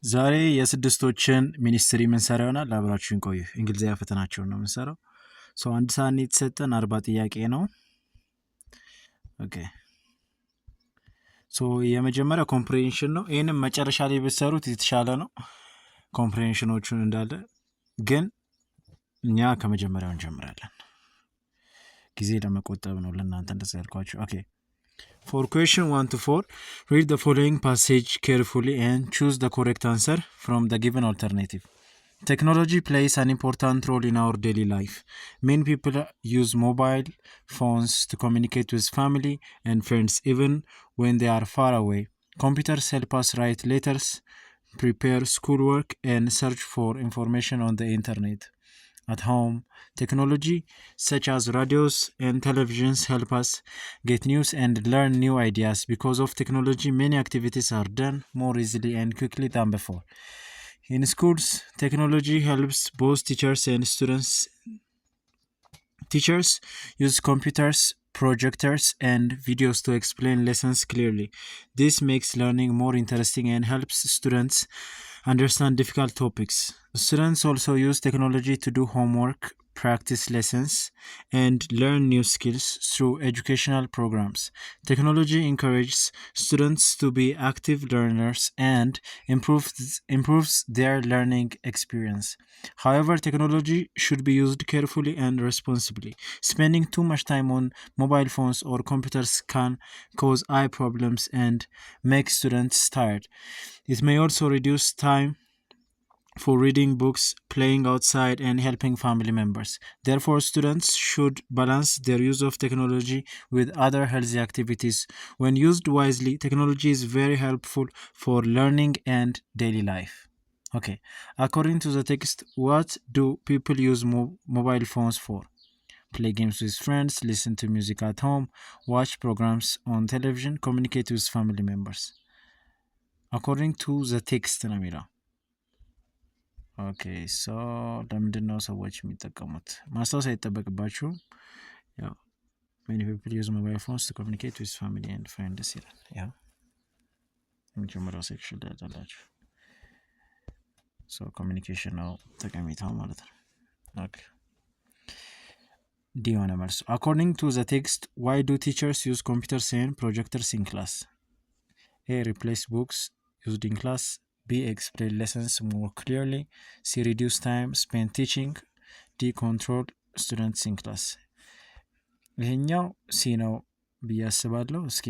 ዛሬ የስድስቶችን ሚኒስትሪ የምንሰራ ይሆናል። አብራችሁን ቆዩ። እንግሊዝኛ ፈተናቸውን ነው የምንሰራው። አንድ ሰዓት የተሰጠን 40 ጥያቄ ነው። ኦኬ የመጀመሪያ ኮምፕሬንሽን ነው። ይህንም መጨረሻ ላይ ብትሰሩት የተሻለ ነው። ኮምፕሬንሽኖቹን እንዳለ ግን እኛ ከመጀመሪያው እንጀምራለን። ጊዜ ለመቆጠብ ነው ለእናንተ እንደዛ ያልኳችሁ። ኦኬ For question 1 to 4, read the following passage carefully and choose the correct answer from the given alternative. Technology plays an important role in our daily life. Many people use mobile phones to communicate with family and friends even when they are far away. Computers help us write letters, prepare schoolwork, and search for information on the internet. At home, technology such as radios and televisions help us get news and learn new ideas. Because of technology, many activities are done more easily and quickly than before. In schools, technology helps both teachers and students. Teachers use computers, projectors, and videos to explain lessons clearly. This makes learning more interesting and helps students understand difficult topics. Students also use technology to do homework, practice lessons, and learn new skills through educational programs. Technology encourages students to be active learners and improves their learning experience. However, technology should be used carefully and responsibly. Spending too much time on mobile phones or computers can cause eye problems and make students tired. It may also reduce time for reading books, playing outside, and helping family members. Therefore, students should balance their use of technology with other healthy activities. When used wisely, technology is very helpful for learning and daily life. Okay, according to the text, what do people use mobile phones for? Play games with friends, listen to music at home, watch programs on television, communicate with family members. According to the text ነው የሚለው። ኦኬ ለምንድን ነው ሰዎች የሚጠቀሙት? ማስታወስ አይጠበቅባችሁም። ያው many people use mobile phones to communicate with family and friends ይላል። ያው የመጀመሪያው ሴክሽን ላይ ያላችሁ ኮሚኒኬሽን ነው ጠቀሜታው ማለት ነው። ኦኬ ዲ የሆነ መልሱ። According to the text, why do teachers use computers and projectors in class? A. Replace books used in class. B. Explain lessons more clearly. C. Reduce time spent teaching. D. Control students in class. ይሄኛው ሲ ነው ብዬ አስባለሁ። እስኪ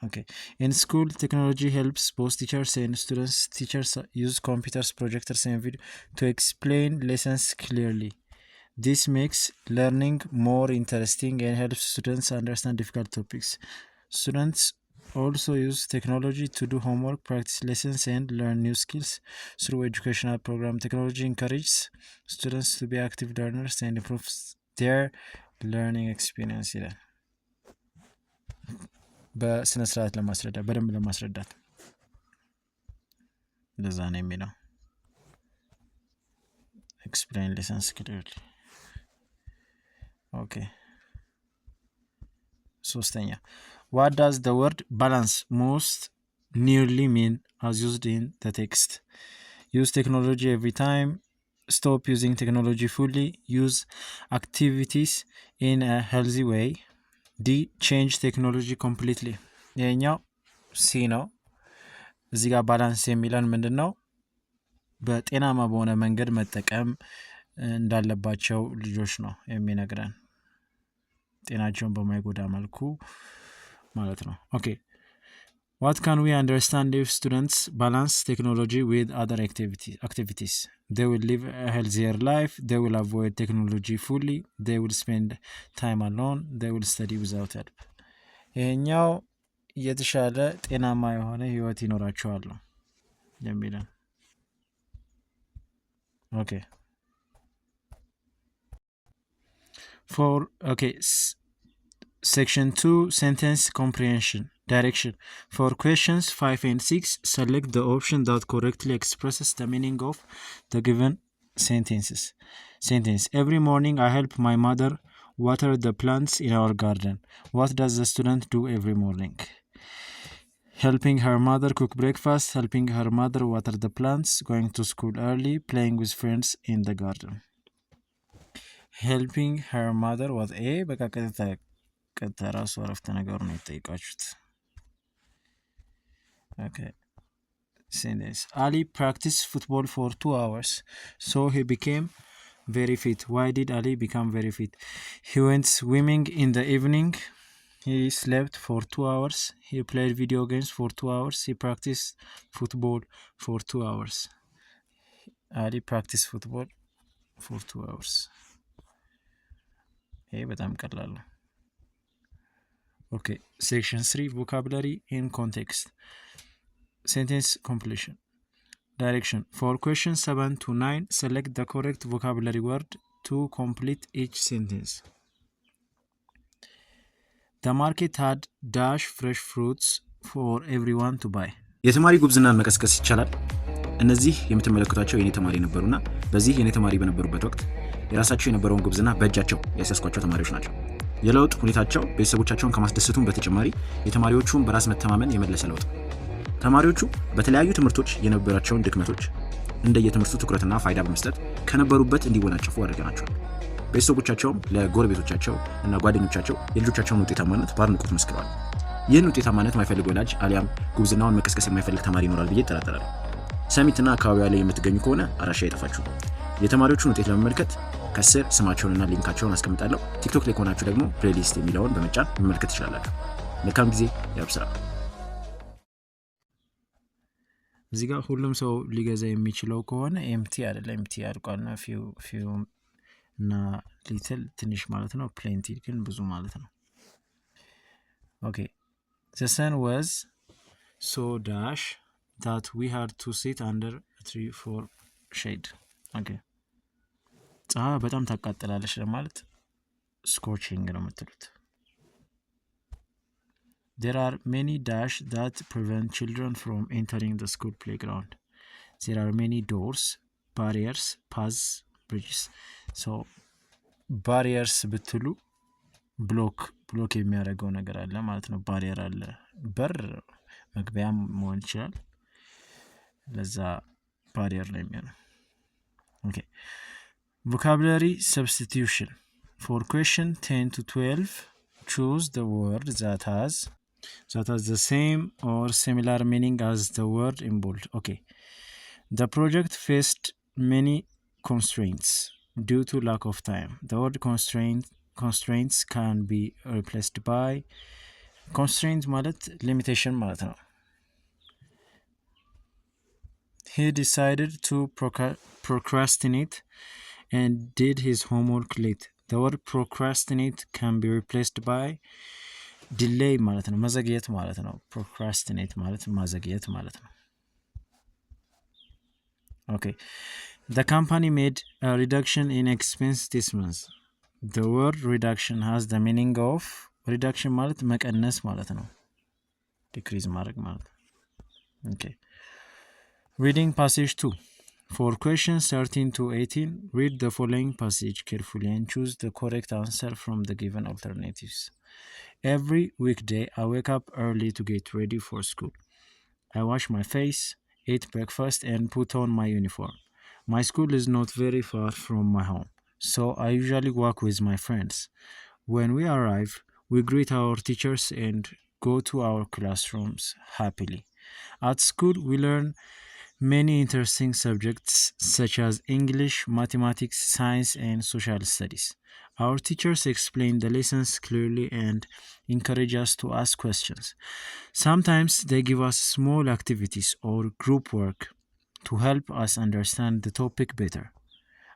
Okay. In school, technology helps both teachers and students. Teachers use computers, projectors, and video to explain lessons clearly. This makes learning more interesting and helps students understand difficult topics. Students also use technology to do homework, practice lessons, and learn new skills through educational program. Technology encourages students to be active learners and improves their learning experience. በስነ ስርዓት ለማስረዳት በደንብ ለማስረዳት ለዛ ነው የሚለው explain lessons clearly. Okay. ሶስተኛ what does the word balance most nearly mean as used in the text? Use technology every time, stop using technology fully, use activities in a healthy way. D. Change technology completely. ይሄኛው ሲ ነው። እዚህ ጋር ባላንስ የሚለን ምንድን ነው? በጤናማ በሆነ መንገድ መጠቀም እንዳለባቸው ልጆች ነው የሚነግረን፣ ጤናቸውን በማይጎዳ መልኩ ማለት ነው። ኦኬ what can we understand if students balance technology with other activities? They will live a healthier life, they will avoid technology fully, they will spend time alone, they will study without help. ይሄኛው የተሻለ ጤናማ የሆነ ህይወት ይኖራቸዋል ነው የሚለን። Okay. Section 2, sentence comprehension. Direction. For questions 5 and 6, select the option that correctly expresses the meaning of the given sentences. Sentence. Every morning I help my mother water the plants in our garden. What does the student do every morning? helping her mother cook breakfast, helping her mother water the plants, going to school early, playing with friends in the garden. helping her mother was በቃ ቀጥታ ራሱ አረፍተ ነገሩ ነው የጠይቃችሁት። Okay. Sentence. Ali practiced football for 2 hours, so he became very fit. Why did Ali become very fit? He went swimming in the evening. He slept for 2 hours. He played video games for 2 hours. He practiced football for 2 hours. Ali practiced football for 2 hours. ይሄ በጣም ቀላል ነው። Okay, section 3 vocabulary in context. Sentence completion. Direction. For questions 7 to 9, select the correct vocabulary word to complete each sentence. The market had dash fresh fruits for everyone to buy. የተማሪ ጉብዝናን መቀስቀስ ይቻላል። እነዚህ የምትመለከቷቸው የኔ ተማሪ ነበሩና በዚህ የኔ ተማሪ በነበሩበት ወቅት የራሳቸው የነበረውን ጉብዝና በእጃቸው ያስያስቋቸው ተማሪዎች ናቸው። የለውጥ ሁኔታቸው ቤተሰቦቻቸውን ከማስደሰቱም በተጨማሪ የተማሪዎቹን በራስ መተማመን የመለሰ ለውጥ። ተማሪዎቹ በተለያዩ ትምህርቶች የነበራቸውን ድክመቶች እንደየትምህርቱ ትኩረትና ፋይዳ በመስጠት ከነበሩበት እንዲወናጨፉ አድርገናቸዋል። ቤተሰቦቻቸውም ለጎረቤቶቻቸው እና ጓደኞቻቸው የልጆቻቸውን ውጤታማነት በአድናቆት መስክረዋል። ይህን ውጤታማነት የማይፈልግ ወላጅ አሊያም ጉብዝናውን መቀስቀስ የማይፈልግ ተማሪ ይኖራል ብዬ እጠራጠራለሁ። ሰሚትና አካባቢዋ ላይ የምትገኙ ከሆነ አራሻ አይጠፋችሁ። የተማሪዎቹን ውጤት ለመመልከት ከስር ስማቸውንና ሊንካቸውን አስቀምጣለሁ። ቲክቶክ ላይ ከሆናችሁ ደግሞ ፕሌሊስት የሚለውን በመጫን መመልከት ትችላላችሁ። መልካም ጊዜ ያብስራ። እዚህ ጋር ሁሉም ሰው ሊገዛ የሚችለው ከሆነ ኤምቲ አይደለም፣ ኤምቲ አድርጓልና ፊው እና ሊትል ትንሽ ማለት ነው። ፕሌንቲ ግን ብዙ ማለት ነው። ኦኬ the sun was so dash that we had to sit under a tree for shade. ኦኬ ፀሐይ በጣም ታቃጥላለች ለማለት ስኮርቺንግ ነው የምትሉት። There are many dash that prevent children from entering the school playground. There are many doors, barriers, paths, bridges. So barriers ብትሉ ብሎክ የሚያደርገው ነገር አለ ማለት ነው። ባሪየር አለ፣ በር መግቢያም መሆን ይችላል። ለዛ ባሪየር ላይ የሚሆነው። Okay. Vocabulary substitution. For question 10 to 12, choose the word that has the same or similar meaning as the word in bold. Okay. The project faced many constraints due to lack of time. The word constraints can be replaced by constraint ማለት limitation ማለት ነው። He decided to procrastinate and did his homework late. The word procrastinate can be replaced by delay ማለት ነው፣ መዘግየት ማለት ነው። procrastinate ማለት ማዘግየት ማለት ነው። Okay. The company made a reduction in expense this month. The word reduction has the meaning of reduction ማለት መቀነስ ማለት ነው። decrease ማድረግ ማለት ነው። Okay. Reading passage 2. For questions 13 to 18, read the following passage carefully and choose the correct answer from the given alternatives. Every weekday, I wake up early to get ready for school. I wash my face, eat breakfast, and put on my uniform. My school is not very far from my home, so I usually walk with my friends. When we arrive, we greet our teachers and go to our classrooms happily. At school, we learn many interesting subjects such as English, mathematics, science, and social studies. Our teachers explain the lessons clearly and encourage us to ask questions. Sometimes they give us small activities or group work to help us understand the topic better.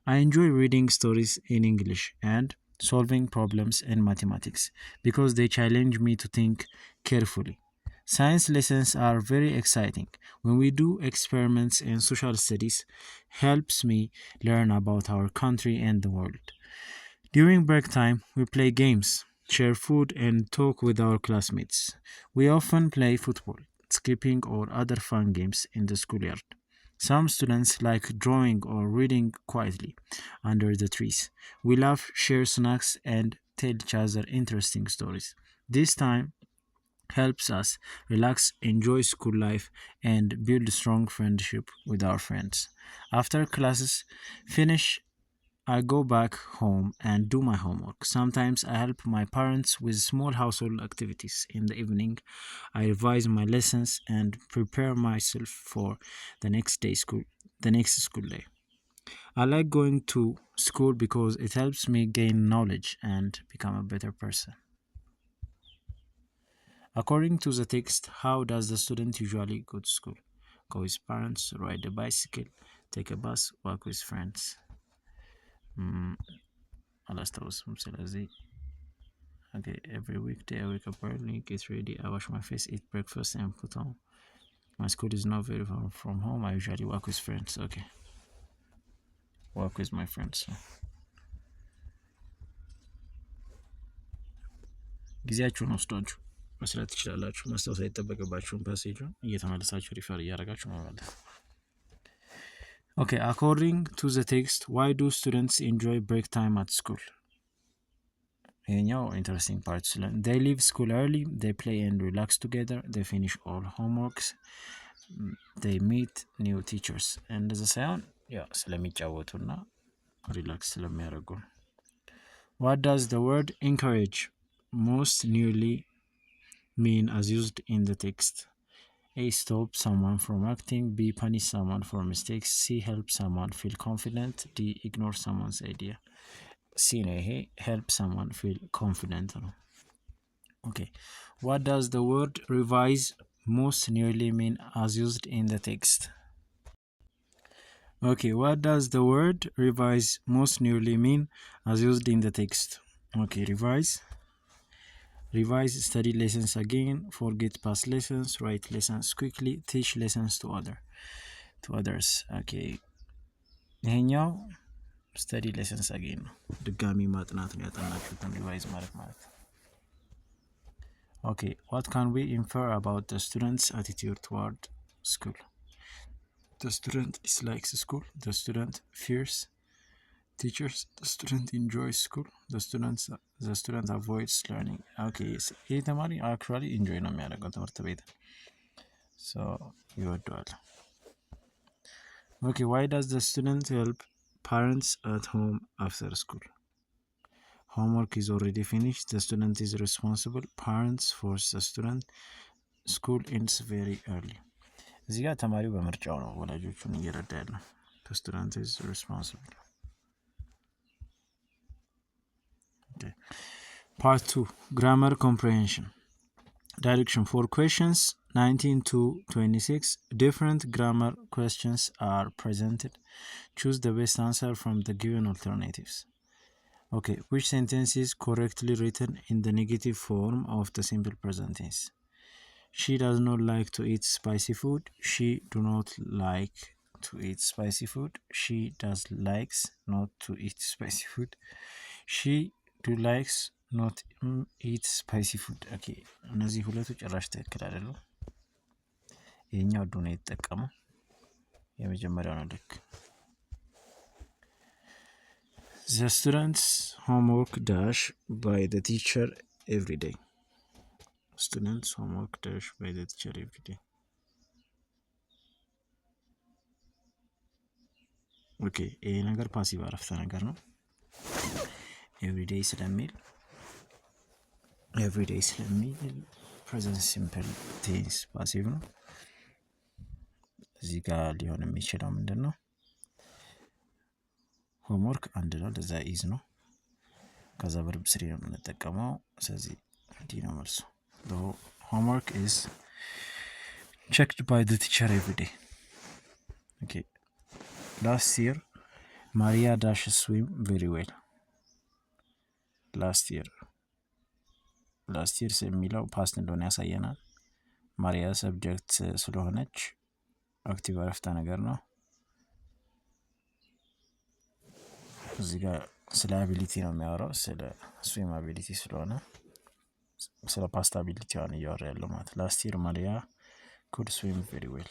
I enjoy reading stories in English and solving problems in mathematics because they challenge me to think carefully. Science lessons are very exciting. When we do experiments in social studies, helps me learn about our country and the world. During break time, we play games, share food, and talk with our classmates. We often play football, skipping, or other fun games in the schoolyard. Some students like drawing or reading quietly under the trees. We laugh, share snacks, and tell each other interesting stories. This time helps us relax, enjoy school life, and build strong friendship with our friends. After classes finish, I go back home and do my homework. Sometimes I help my parents with small household activities. In the evening, I revise my lessons and prepare myself for the next school day. I like going to school because it helps me gain knowledge and become a better person. According to the text, how does the student usually go to school? Go with parents, ride a bicycle, take a bus, walk with friends. አላስታውስም። ስለዚህ okay, every weekday I wake up early, get ready, I wash my face, eat breakfast, and put on. My school is not very far from home. I usually walk with friends. Okay, walk with my friends. ጊዜያችሁን ወስዳችሁ መስራት ትችላላችሁ። ማስታወስ አይጠበቅባችሁም። ፓሴጁን እየተመለሳችሁ ሪፈር እያደረጋችሁ መመለስ። Okay, according to the text, why do students enjoy break time at school? ይሄኛው ኢንተረስቲንግ ፓርት ስለን they leave school early, they play and relax together, they finish all homeworks, they meet new teachers. እንደዛ ሳይሆን ያ ስለሚጫወቱና ሪላክስ ስለሚያደርጉ። What does the word encourage most nearly mean as used in the text? A. Stop someone from acting. B. Punish someone for mistakes. C. Help someone feel confident. D. Ignore someone's idea. C. Help someone feel confident. Okay. What does the word revise most nearly mean as used in the text? Okay. What does the word revise most nearly mean as used in the text? Okay. Revise, study lessons again, forget past lessons, write lessons quickly, teach lessons to others. Okay. ይሄኛው study lessons again ነው። ድጋሚ ማጥናት ነው ያጠናችሁትን ሪቫይዝ ማለት ማለት። Okay, what can we infer about the student's attitude toward school? The student dislikes school, the student fears teachers, the student enjoys school, the student avoids learning. Okay, ይህ ተማሪ actually enjoy ነው የሚያደርገው ትምህርት ቤት so ይወደዋል። Okay, why does the student help parents at home after school? Homework is already finished, the student is responsible, parents force the student, school ends very early. እዚህ ጋር ተማሪው በምርጫው ነው ወላጆቹን እየረዳ ያለው። The student is responsible. Okay. Part 2, Grammar Comprehension. Direction for questions 19 to 26. Different grammar questions are presented. Choose the best answer from the given alternatives. Okay, which sentence is correctly written in the negative form of the simple present tense? She does not like to eat spicy food. She do not like to eat spicy food. She does likes not to eat spicy food. She do likes not eat spicy food. Okay, እነዚህ ሁለቱ ጭራሽ ትክክል አይደሉም። ይሄኛው ዱ ነው የተጠቀመው። የመጀመሪያው ነው ልክ። The students homework dash by the teacher every day. Students homework dash by the teacher every day. Okay, ይሄ ነገር ፓሲቭ አረፍተ ነገር ነው። ኤቭሪዴይ ስለሚል ፕሬዘንት ሲምፕል ቴንስ ፓሲቭ ነው። እዚህ ጋር ሊሆን የሚችለው ምንድን ነው? ሆምወርክ አንድ ነው፣ ለዛ ኢዝ ነው። ከዛ verb 3 ነው የምንጠቀመው። ስለዚህ ዲ ነው መልሱ። The homework is checked by the teacher every day. Okay. Last year Maria dash swim very well. Last year የሚለው ፓስት እንደሆነ ያሳየናል። ማሪያ ሰብጀክት ስለሆነች አክቲቭ አረፍተ ነገር ነው። እዚህ ጋር ስለ አቢሊቲ ነው የሚያወራው፣ ስለ ስዊም አቢሊቲ ስለሆነ ስለ ፓስት አቢሊቲ ዋን እያወራ ያለው ማለት። ላስት ይር ማሪያ could swim very well.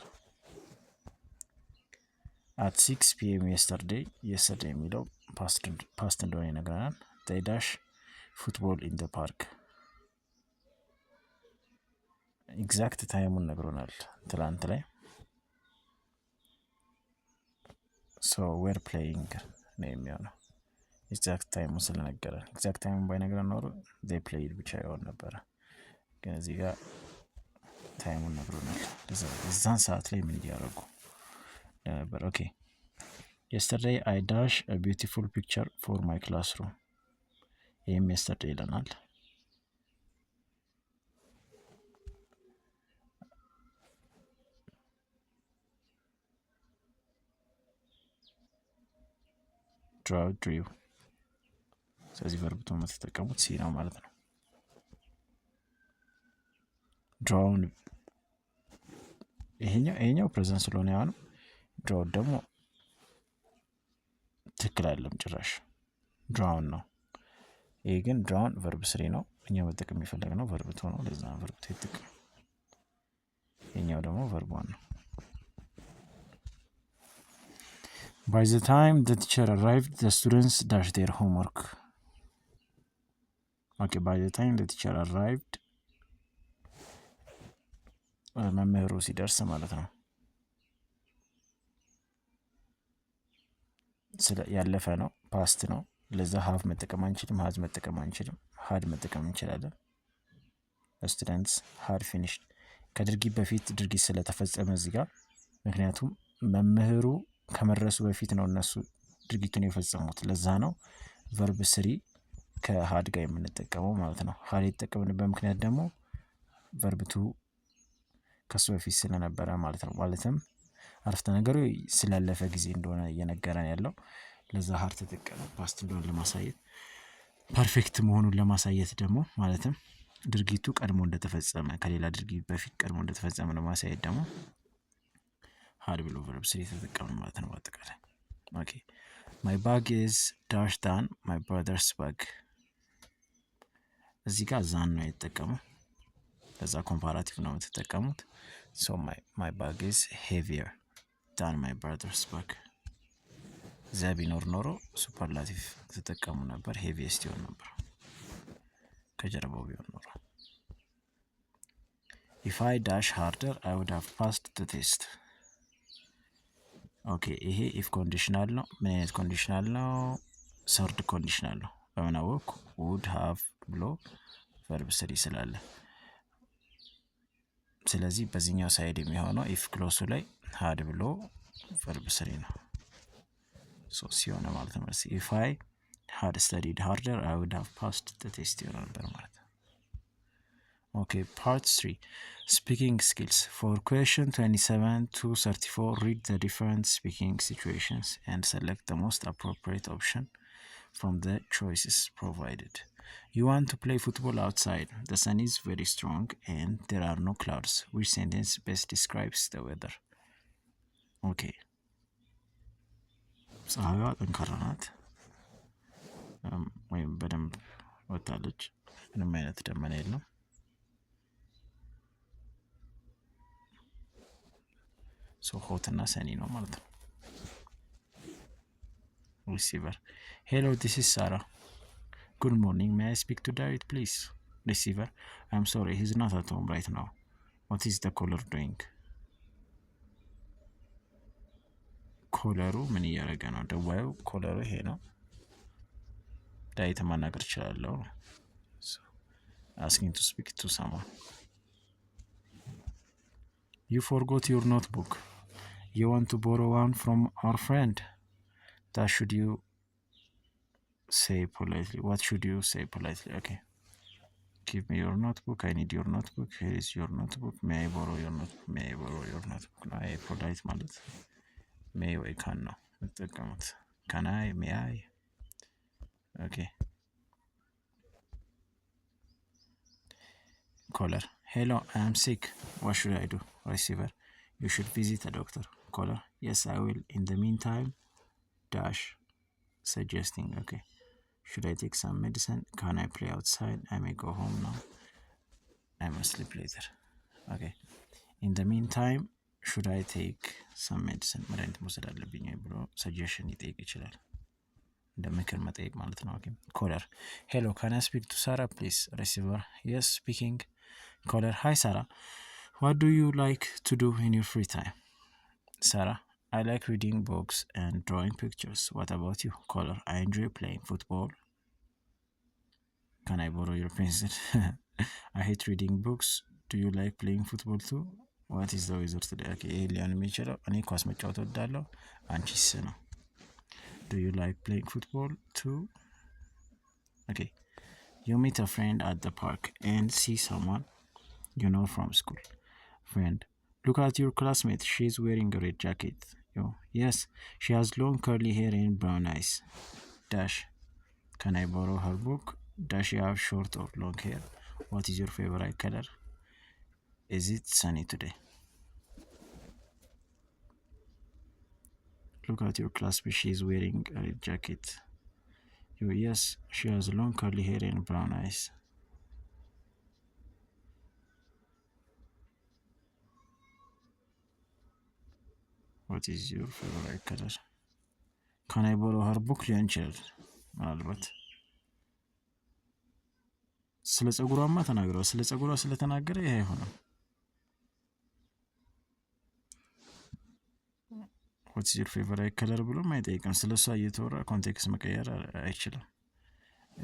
At 6 p.m. yesterday የሚለው ፓስት እንደሆነ ይነግረናል። they dash football in the park. ኤግዛክት ታይሙን ነግሮናል ትላንት ላይ። ሶ ዌር ፕሌይንግ ነው የሚሆነው ኤግዛክት ታይሙን ስለነገረን። ኤግዛክት ታይሙን ባይነግረን ኖሮ ዴይ ፕሌይድ ብቻ ይሆን ነበረ። ግን እዚህ ጋር ታይሙን ነግሮናል። እዛን ሰዓት ላይ ምን እያደረጉ ነበር? ኦኬ yesterday I dash a beautiful picture for my classroom። ይህም yesterday ይለናል። draw drew። ስለዚህ ቨርብ ቱ የምትጠቀሙት ሲ ነው ማለት ነው። ድራውን ይሄኛው ፕሬዘንት ስለሆነ ያው ድራው ደግሞ ትክክል አይደለም ጭራሽ ድራውን ነው። ይሄ ግን ድራውን ቨርብ ስሪ ነው። እኛ መጠቀም የሚፈልገው ቨርብ ቱ ነው። ለዛ ቨርብ ቱ ይጠቀም። ይሄኛው ደግሞ ቨርብ ዋን ነው። By the time the teacher arrived, the students dashed their homework። Okay, by the time the teacher arrived መምህሩ ሲደርስ ማለት ነው። ያለፈ ነው፣ ፓስት ነው። ለዛ ሀቭ መጠቀም አንችልም፣ ሀዝ መጠቀም አንችልም። ሀድ መጠቀም እንችላለን። ስቱደንትስ ሀድ ፊኒሽድ ከድርጊት በፊት ድርጊት ስለተፈጸመ እዚህ ጋር፣ ምክንያቱም መምህሩ ከመድረሱ በፊት ነው እነሱ ድርጊቱን የፈጸሙት። ለዛ ነው ቨርብ ስሪ ከሀድ ጋር የምንጠቀመው ማለት ነው። ሀድ የተጠቀምንበት ምክንያት ደግሞ ቨርብ ቱ ከሱ በፊት ስለነበረ ማለት ነው። ማለትም አረፍተ ነገሩ ስላለፈ ጊዜ እንደሆነ እየነገረን ያለው ለዛ ሀድ ተጠቀመ። ፓስት እንደሆነ ለማሳየት፣ ፐርፌክት መሆኑን ለማሳየት ደግሞ ማለትም ድርጊቱ ቀድሞ እንደተፈጸመ ከሌላ ድርጊት በፊት ቀድሞ እንደተፈጸመ ለማሳየት ደግሞ ሀድ ብሎ ቨርብ ስሪ ተጠቀምን ማለት ነው በአጠቃላይ። ኦኬ ማይ ባግ ኢዝ ዳሽ ዳን ማይ ብራዘርስ ባግ። እዚህ ጋር ዛን ነው የተጠቀመው። ለዛ ኮምፓራቲቭ ነው የምትጠቀሙት። ሶ ማይ ባግ ኢዝ ሄቪየር ዳን ማይ ብራዘርስ ባግ። እዚያ ቢኖር ኖሮ ሱፐርላቲቭ ተጠቀሙ ነበር፣ ሄቪየስት ይሆን ነበር ከጀርባው ቢሆን ኖሮ። ኢፍ አይ ዳሽ ሃርደር አይ ውድ ሃቭ ፓስድ ዘ ቴስት። ኦኬ ይሄ ኢፍ ኮንዲሽናል ነው። ምን አይነት ኮንዲሽናል ነው? ሰርድ ኮንዲሽናል ነው። በምን አወኩ? ውድ ሃቭ ብሎ ቨርብ ስሪ ስላለ። ስለዚህ በዚህኛው ሳይድ የሚሆነው ኢፍ ክሎሱ ላይ ሀድ ብሎ ቨርብ ስሪ ነው። ሶ ሲሆነ ማለት ነው ኢፍ አይ ሃድ ስተዲድ ሃርደር አይ ውድ ሃቭ ፓስድ ዘ ቴስት ይሆን ነበር ማለት ነው። ኦኬ ፓርት 3 speaking skills. For question 27 to 34, read the different speaking situations and select the most appropriate option from the choices provided. You want to play football outside. The sun is very strong and there are no clouds. Which sentence best describes the weather? Okay. ፀሐይዋ ጠንካራ ናት ወይም በደንብ ወጣለች። ምንም አይነት ደመና የለም። ሶ ሆት እና ሰኒ ነው ማለት ነው። ሪሲቨር ሄሎ ዲስ ኢዝ ሳራ ጉድ ሞርኒንግ ሜይ አይ ስፒክ ቱ ዳዊት ፕሊዝ። ሪሲቨር አይ አም ሶሪ ሂዝ ናት አት ሆም ራይት ናው ዋት ኢዝ ዘ ኮለር ዶይንግ። ኮለሩ ምን እያደረገ ነው? ደዋዩ ኮለሩ ይሄ ነው። ዳዊት ማናገር እችላለሁ። asking to speak to someone. You forgot your notebook. You want to borrow one from our friend. That should you say politely. What should you say politely? Okay. Give me your notebook. I need your notebook. Here is your notebook. May I borrow your notebook? May I borrow your notebook? No, I polite ማለት may ወይ can ነው የምትጠቀሙት። Can I? May I? Okay. Caller. Hello, I am sick. What should I do? Receiver. You should visit a doctor. Caller. Yes, I will. In the meantime, dash. Suggesting. Okay. Should I take some medicine? Can I play outside? I may go home now. I must sleep later. Okay. In the meantime, should I take some medicine? መድኃኒት መውሰድ አለብኝ ብሎ ሰጀሽን ይጠይቅ ይችላል። እንደ ምክር መጠየቅ ማለት ነው። ኦኬ። ኮለር. Hello, can I speak to Sarah, please? Receiver. Yes, speaking. Color. Hi Sarah. What do you like to do in your free time? Sarah. I like reading books and drawing pictures. What about you? Color. I enjoy playing football. Can I borrow your pencil? I hate reading books. Do you like playing football too? What is the weather today? Okay, ይሄ ሊሆን የሚችለው እኔ ኳስ መጫወት እወዳለሁ። አንቺስ ነው? Do you like playing football too? Okay. You meet a friend at the park and see someone you know from school. Friend. Look at your classmate. She's wearing a red jacket. You. Yes, she has long curly hair and brown eyes. Dash. Can I borrow her book? Does she have short or long hair? What is your favorite color? Is it sunny today? Look at your classmate. She's wearing a red jacket. You. Yes, she has long curly hair and brown eyes. What is your favorite color? Can I borrow her book? ሊሆን ይችላል ምናልባት ስለ ጸጉሯማ ተናግረዋል። ስለ ጸጉሯ ስለተናገረ ይሄ አይሆንም። What is your favorite color ብሎም አይጠይቅም። ስለ እሷ እየተወራ ኮንቴክስት መቀየር አይችልም።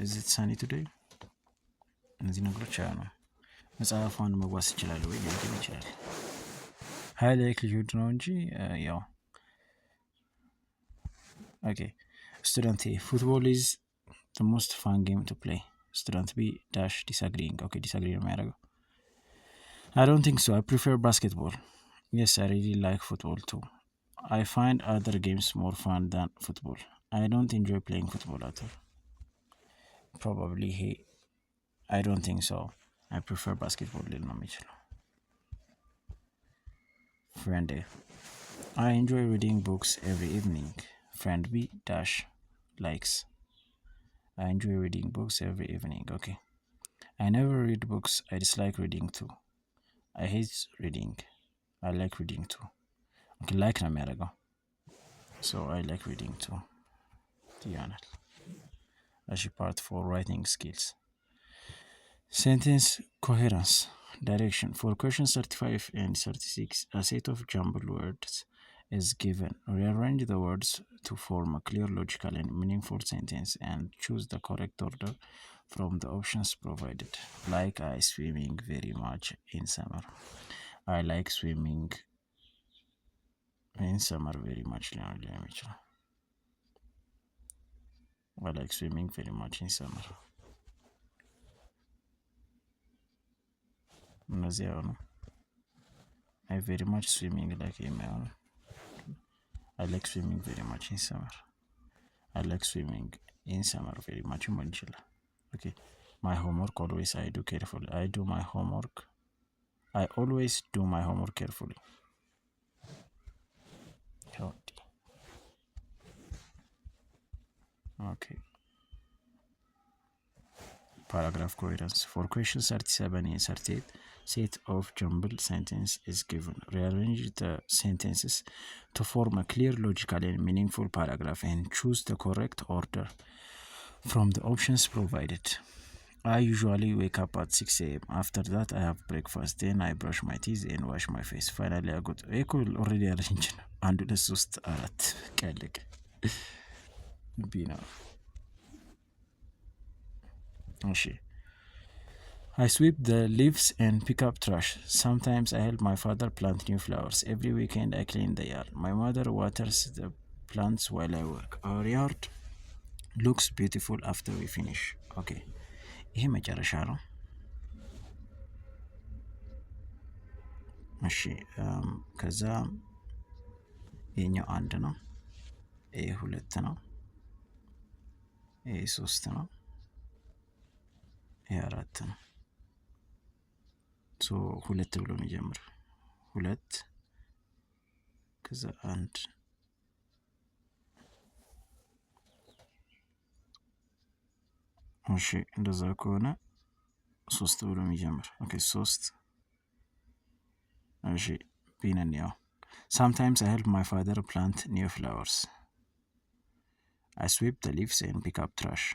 Is it sunny today? እነዚህ ነገሮች ነው። መጽሐፏን መዋስ ይችላል ወይ ሊሆን ይችላል። ሃይ ላይክሊሁድ ነው እንጂ ያው Okay. Student A. Football is the most fun game to play. Student B. Dash disagreeing. Okay, disagreeing. I don't think so. I prefer basketball. Yes, I really like football too. I find other games more fun than football. I don't enjoy playing football at all. Probably I don't think so. I prefer basketball. Friend A. I enjoy reading books every evening. Friend B. Dash likes. I enjoy reading books every evening. Okay. I never read books. I dislike reading too. I hate reading. I like reading too. Okay, like na merago. So I like reading too. Diana. Actually, part 4 writing skills. Sentence coherence. Direction. For questions 35 and 36, a set of jumbled words is given. Rearrange the words to form a clear, logical, and meaningful sentence and choose the correct order from the options provided. Like I swimming very much in summer. I like swimming in summer very much. I like swimming very much in summer. I very much swimming like in my own. I like swimming very much in summer. I like swimming in summer very much. Okay. My homework always I do carefully. I do my homework. I always do my homework carefully. Okay. Paragraph coherence. For questions 37 and 38, set of jumbled sentence is given. Rearrange the sentences to form a clear, logical, and meaningful paragraph and choose the correct order from the options provided. I usually wake up at 6 a.m. After that, I have breakfast. Then I brush my teeth and wash my face. Finally, I go to Equal already arranged. And the sust arat kalek. Bina. I sweep the leaves and pick up trash. Sometimes I help my father plant new flowers. Every weekend I clean the yard. My mother waters the plants while I work. Our yard looks beautiful after we finish. Okay. ይሄ መጨረሻ ነው። እሺ ከዛ ይሄኛው 1 ነው። ይሄ 2 ነው። ይሄ 3 ነው። ይሄ 4 ነው። ሶ 2 ብሎ የሚጀምር 2 ከዛ 1 እሺ እንደዛ ከሆነ 3 ብሎ የሚጀምር ኦኬ 3 እሺ ቢነኛው Sometimes I help my father plant new flowers. I sweep the leaves and pick up trash.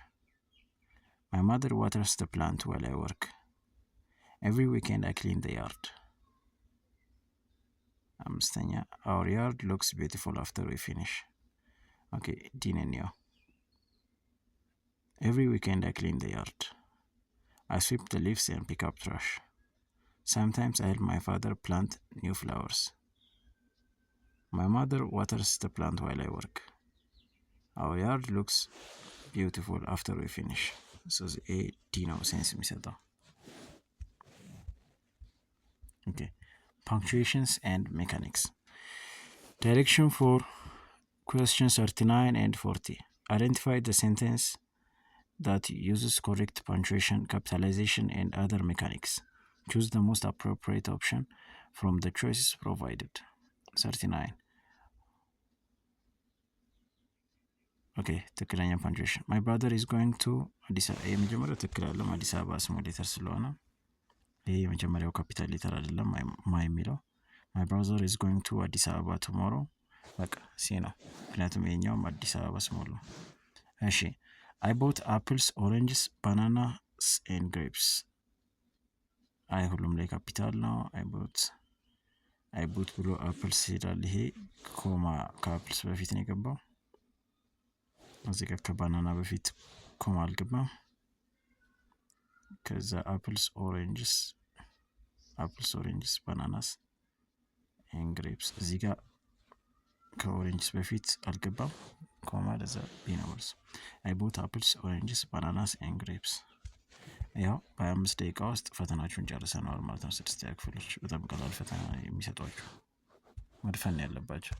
My mother waters the plant while I work. Every weekend I clean the yard. አምስተኛ our yard looks beautiful after we finish. Okay, ዲነኛው Every weekend I clean the yard. I sweep the leaves and pick up trash. Sometimes I help my father plant new flowers. My mother waters the plant while I work. Our yard looks beautiful after we finish. So A D ነው ሴንስ የሚሰጠው። Okay, punctuations and mechanics. Direction for questions 39 and 40. Identify the sentence that uses correct punctuation, capitalization, and other mechanics. Choose the most appropriate option from the choices provided. 39. Okay, ትክክለኛ punctuation. My brother is going to አዲስ አበባ። የመጀመሪያው ትክክል አይደለም። አዲስ አበባ ስሞል ሌተር ስለሆነ ይሄ የመጀመሪያው ካፒታል ሌተር አይደለም ማይ የሚለው። My brother is going to አዲስ አበባ tomorrow። በቃ ሲ ነው፣ ምክንያቱም ይሄኛውም አዲስ አበባ ስሞል ነው። እሺ I bought apples, oranges, bananas and grapes. አይ ሁሉም ላይ ካፒታል ነው። I bought ብሎ apples ይላል። ይሄ ኮማ ከአፕልስ በፊት ነው የገባው። እዚህ ጋር ከባናና በፊት ኮማ አልገባም። ከዛ apples, oranges, bananas and grapes እዚህ ጋር ከኦሬንጅስ በፊት አልገባም ኮማ ለዛ ቢኖርስ I bought apples, oranges, bananas and grapes። ያው በ5 ደቂቃ ውስጥ ፈተናችሁን ጨርሰናል ማለት ነው። 6 ክፍሎች በጣም ቀላል ፈተና የሚሰጧችሁ መድፈን ያለባቸው